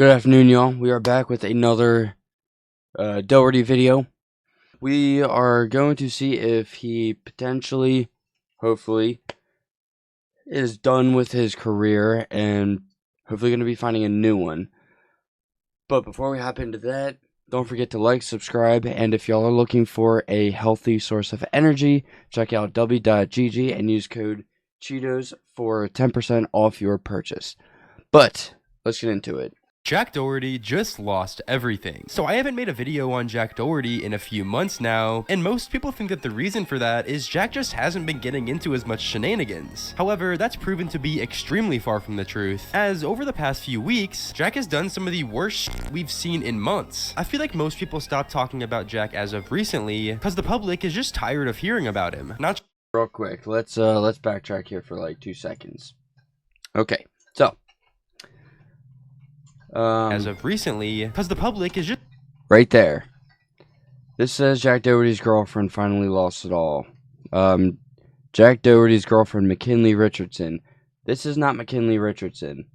Good afternoon, y'all. We are back with another Doherty video. We are going to see if he potentially, hopefully, is done with his career and hopefully going to be finding a new one. But before we hop into that, don't forget to like, subscribe, and if y'all are looking for a healthy source of energy, check out DUBBY.gg and use code Cheetos for 10% off your purchase. But let's get into it. Jack Doherty just lost everything. So I haven't made a video on Jack Doherty in a few months now, and most people think that the reason for that is Jack just hasn't been getting into as much shenanigans. However, that's proven to be extremely far from the truth, as over the past few weeks, Jack has done some of the worst shit we've seen in months. I feel like most people stopped talking about Jack as of recently, because the public is just tired of hearing about him. Not real quick, let's backtrack here for like 2 seconds. Okay, so as of recently, because the public is just right there. This says Jack Doherty's girlfriend finally lost it all. Jack Doherty's girlfriend, McKinley Richardson. This is not McKinley Richardson.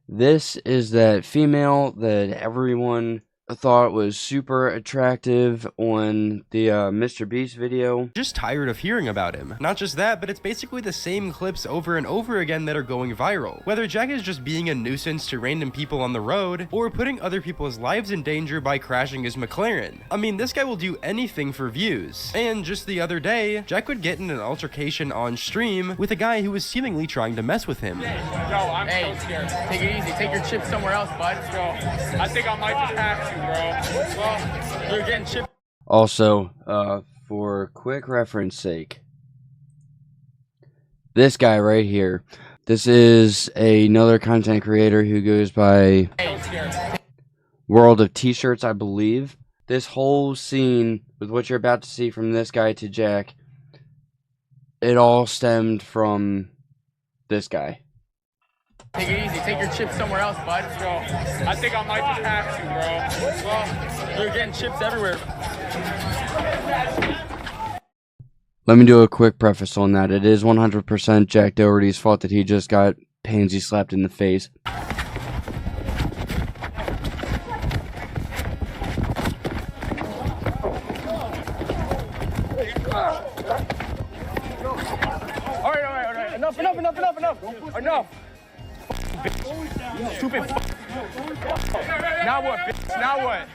This is that female that everyone thought was super attractive on the Mr. Beast video. Just tired of hearing about him. Not just that, but it's basically the same clips over and over again that are going viral. Whether Jack is just being a nuisance to random people on the road, or putting other people's lives in danger by crashing his McLaren. I mean, this guy will do anything for views. And just the other day, Jack would get in an altercation on stream with a guy who was seemingly trying to mess with him. Yo, I'm so scared. Take it easy. Take your chips somewhere else, bud. Yo, I think I might just have to, bro. Well, you're getting chipped. Also, for quick reference sake, this guy right here, this is another content creator who goes by World of T-Shirts, I believe. This whole scene with what you're about to see from this guy to Jack, it all stemmed from this guy. Take it easy. Take your chips somewhere else, bud. Yo, I think I might just have to, bro. Well, you're getting chips everywhere. Let me do a quick preface on that. It is 100% Jack Doherty's fault that he just got pansy slapped in the face. All right. Enough. Enough. Stupid. Now what, bitch? Now what?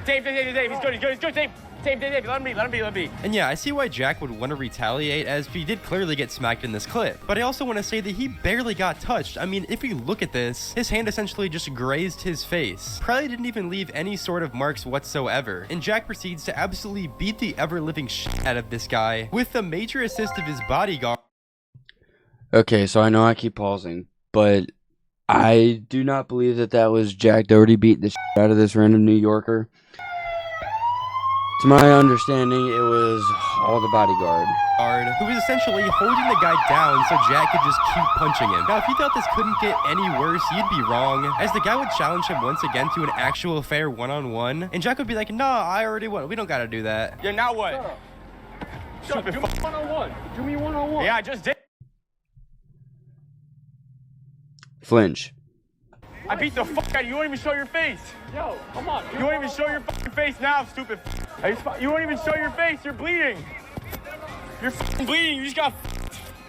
Dave. He's good. Dave. Let him be. And yeah, I see why Jack would want to retaliate, as he did clearly get smacked in this clip. But I also want to say that he barely got touched. I mean, if you look at this, his hand essentially just grazed his face. Probably didn't even leave any sort of marks whatsoever. And Jack proceeds to absolutely beat the ever-living shit out of this guy with the major assist of his bodyguard. Okay, so I know I keep pausing, but I do not believe that that was Jack Doherty beating the shit out of this random New Yorker. To my understanding, it was all the bodyguard. Who was essentially holding the guy down so Jack could just keep punching him. Now, if you thought this couldn't get any worse, you'd be wrong, as the guy would challenge him once again to an actual fair one-on-one, and Jack would be like, nah, I already won. We don't gotta do that. Yeah, now what? Shut up. Do me one-on-one. Do me one-on-one. Yeah, I just did. Flinch. I beat the fuck out of you. You won't even show your face. Yo, come on. You won't even show your fucking face now, stupid. You won't even show your face. You're bleeding. You're fucking bleeding. You just got.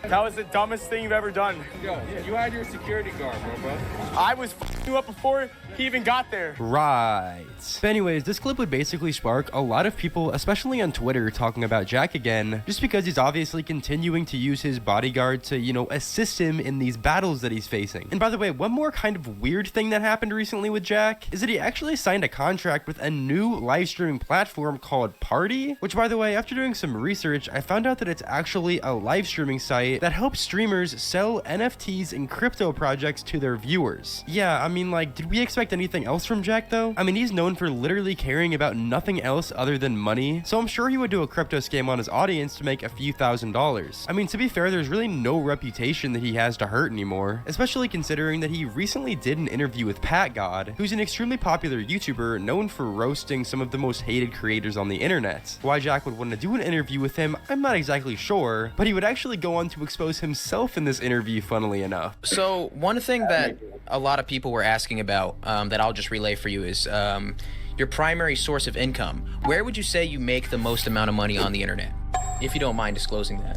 That was the dumbest thing you've ever done. Yo, you had your security guard, bro. I was fucking you up before he even got there. Right. But anyways, this clip would basically spark a lot of people, especially on Twitter, talking about Jack again, just because he's obviously continuing to use his bodyguard to, assist him in these battles that he's facing. And by the way, one more kind of weird thing that happened recently with Jack is that he actually signed a contract with a new live streaming platform called Party, which, by the way, after doing some research, I found out that it's actually a live streaming site that helps streamers sell NFTs and crypto projects to their viewers. Yeah, I mean, like, did we expect anything else from Jack, though? I mean, he's known for literally caring about nothing else other than money, so I'm sure he would do a crypto scam on his audience to make a few $1,000s. I mean, to be fair, there's really no reputation that he has to hurt anymore, especially considering that he recently did an interview with Pat God, who's an extremely popular YouTuber known for roasting some of the most hated creators on the internet. Why Jack would want to do an interview with him, I'm not exactly sure, but he would actually go on to expose himself in this interview, funnily enough. So one thing that a lot of people were asking about that I'll just relay for you is your primary source of income. Where would you say you make the most amount of money on the internet? If you don't mind disclosing that.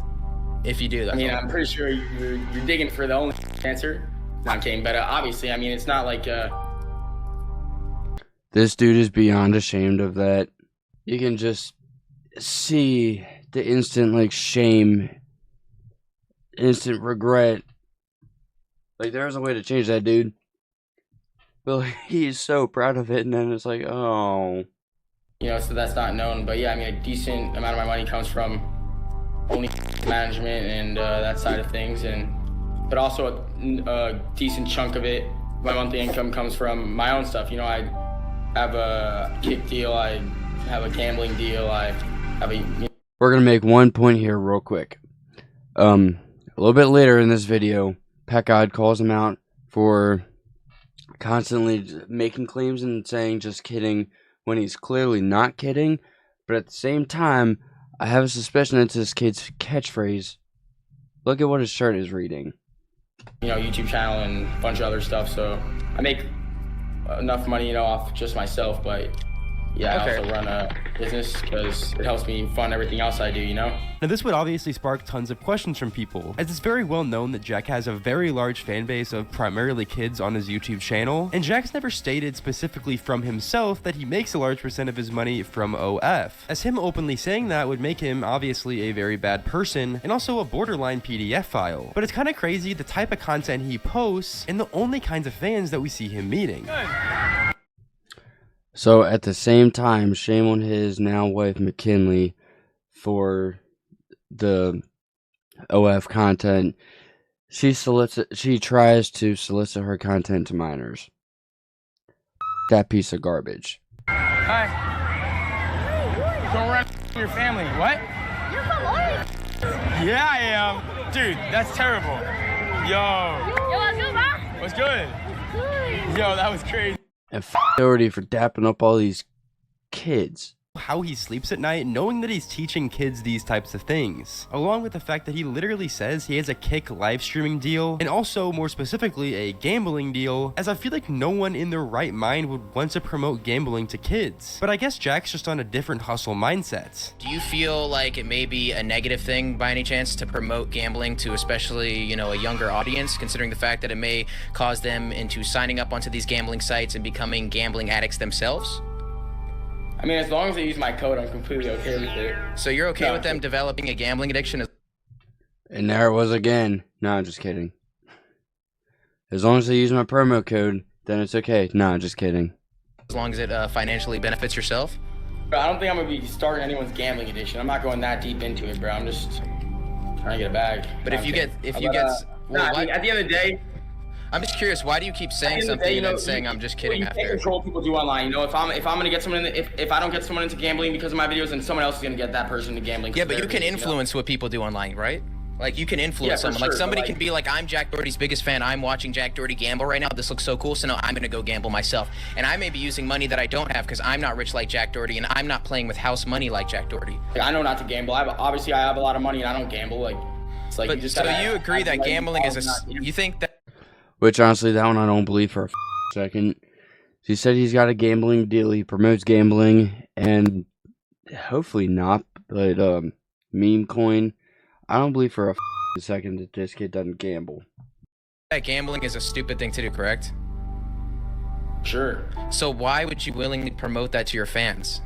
If you do, that's I'm pretty sure you're digging for the only answer. No, I'm kidding, but obviously, it's not like This dude is beyond ashamed of that. You can just see the instant, shame, instant regret. There's a way to change that, dude. But he's so proud of it, and then it's oh. So that's not known. But yeah, a decent amount of my money comes from only management and that side of things, but also a decent chunk of it, my monthly income comes from my own stuff. I have a kick deal, I have a gambling deal, I have a... We're gonna make one point here real quick. A little bit later in this video, Pat God calls him out for constantly making claims and saying just kidding when he's clearly not kidding. But at the same time, I have a suspicion it's this kid's catchphrase. Look at what his shirt is reading. YouTube channel and a bunch of other stuff, so I make enough money, off just myself, but yeah, okay. I also run a business because it helps me fund everything else I do, Now this would obviously spark tons of questions from people, as it's very well known that Jack has a very large fan base of primarily kids on his YouTube channel, and Jack's never stated specifically from himself that he makes a large percent of his money from OF, as him openly saying that would make him obviously a very bad person and also a borderline PDF file. But it's kind of crazy the type of content he posts and the only kinds of fans that we see him meeting. So at the same time, shame on his now wife McKinley for the OF content. She tries to solicit her content to minors. That piece of garbage. Hi. Don't run your family. What? You're from Oregon. Yeah, I am. Dude, that's terrible. Yo. Yo, what's good, bro? What's good? Good. Yo, that was crazy. And Doherty for dapping up all these kids. How he sleeps at night knowing that he's teaching kids these types of things, along with the fact that he literally says he has a Kick live streaming deal and also more specifically a gambling deal, as I feel like no one in their right mind would want to promote gambling to kids. But I guess Jack's just on a different hustle mindset. Do you feel like it may be a negative thing by any chance to promote gambling to especially, a younger audience, considering the fact that it may cause them into signing up onto these gambling sites and becoming gambling addicts themselves? As long as they use my code, I'm completely okay with it. So you're okay with them developing a gambling addiction? And there it was again. No, I'm just kidding. As long as they use my promo code, then it's okay. No, I'm just kidding. As long as it financially benefits yourself? Bro, I don't think I'm going to be starting anyone's gambling addiction. I'm not going that deep into it, bro. I'm just trying to get a bag. But at the end of the day, I'm just curious, why do you keep saying something and then saying I'm just kidding after? You can't control what people do online. If I'm gonna get someone if I don't get someone into gambling because of my videos, then someone else is gonna get that person into gambling. Yeah, but you can influence what people do online, right? You can influence someone. Sure, somebody can be like, I'm Jack Doherty's biggest fan. I'm watching Jack Doherty gamble right now. This looks so cool. So now I'm gonna go gamble myself. And I may be using money that I don't have because I'm not rich like Jack Doherty and I'm not playing with house money like Jack Doherty. I know not to gamble. Obviously I have a lot of money and I don't gamble. But you agree that gambling is you think that? Which, honestly, that one I don't believe for a second. He said he's got a gambling deal. He promotes gambling and hopefully not, but meme coin. I don't believe for a second that this kid doesn't gamble. That gambling is a stupid thing to do, correct? Sure. So why would you willingly promote that to your fans?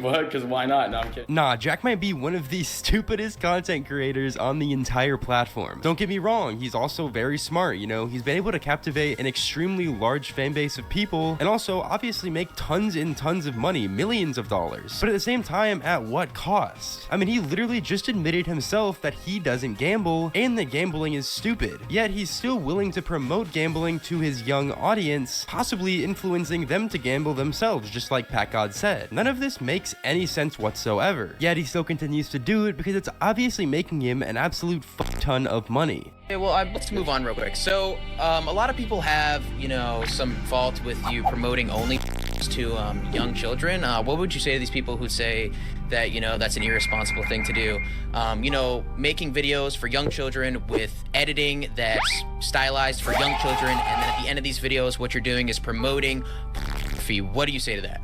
What? Because why not? No, I'm kidding. Nah, Jack might be one of the stupidest content creators on the entire platform. Don't get me wrong, he's also very smart, he's been able to captivate an extremely large fan base of people and also obviously make tons and tons of money, millions of dollars. But at the same time, at what cost? He literally just admitted himself that he doesn't gamble and that gambling is stupid. Yet he's still willing to promote gambling to his young audience, possibly influencing them to gamble themselves, just like Pat God said. None of this makes any sense whatsoever. Yet he still continues to do it because it's obviously making him an absolute ton of money. Okay, well, let's move on real quick. So, a lot of people have, some fault with you promoting only to young children. What would you say to these people who say that, you know, that's an irresponsible thing to do. You know, making videos for young children with editing that's stylized for young children, and then at the end of these videos, what you're doing is promoting pornography. What do you say to that?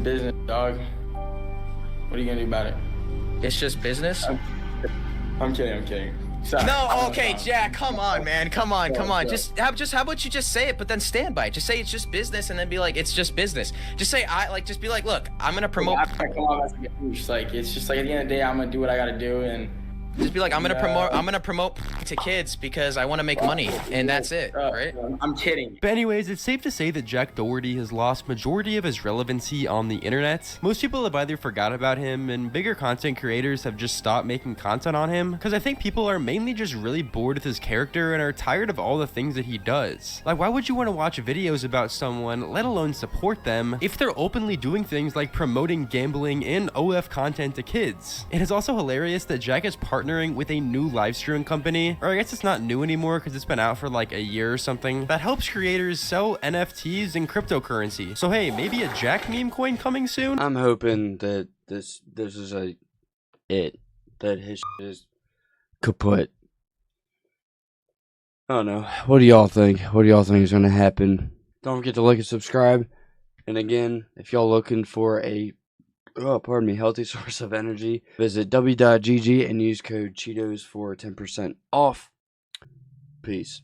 Business, dog. What are you gonna do about it? It's just business? I'm kidding. Sorry. No, okay, Jack, come on, man. Come on. Just how about you just say it, but then stand by it. Just say it's just business, and then be like, it's just business. Just say, just be like, look, I'm gonna promote. Come on, that's like, it's just like at the end of the day, I'm gonna do what I gotta do, and just be like, I'm gonna promote to kids because I want to make money, and that's it, right? I'm kidding. But anyways, it's safe to say that Jack Doherty has lost majority of his relevancy on the internet. Most people have either forgot about him, and bigger content creators have just stopped making content on him, because I think people are mainly just really bored with his character and are tired of all the things that he does. Like, why would you want to watch videos about someone, let alone support them, if they're openly doing things like promoting gambling and OF content to kids? It is also hilarious that Jack is partnering with a new live streaming company, or I guess it's not new anymore because it's been out for like a year or something, that helps creators sell NFTs and cryptocurrency. So hey, maybe a Jack meme coin coming soon? I'm hoping that this is that his shit is kaput. I don't know. What do y'all think? What do y'all think is going to happen? Don't forget to like and subscribe. And again, if y'all looking for a healthy source of energy, visit dubby.gg and use code Cheetos for 10% off. Peace.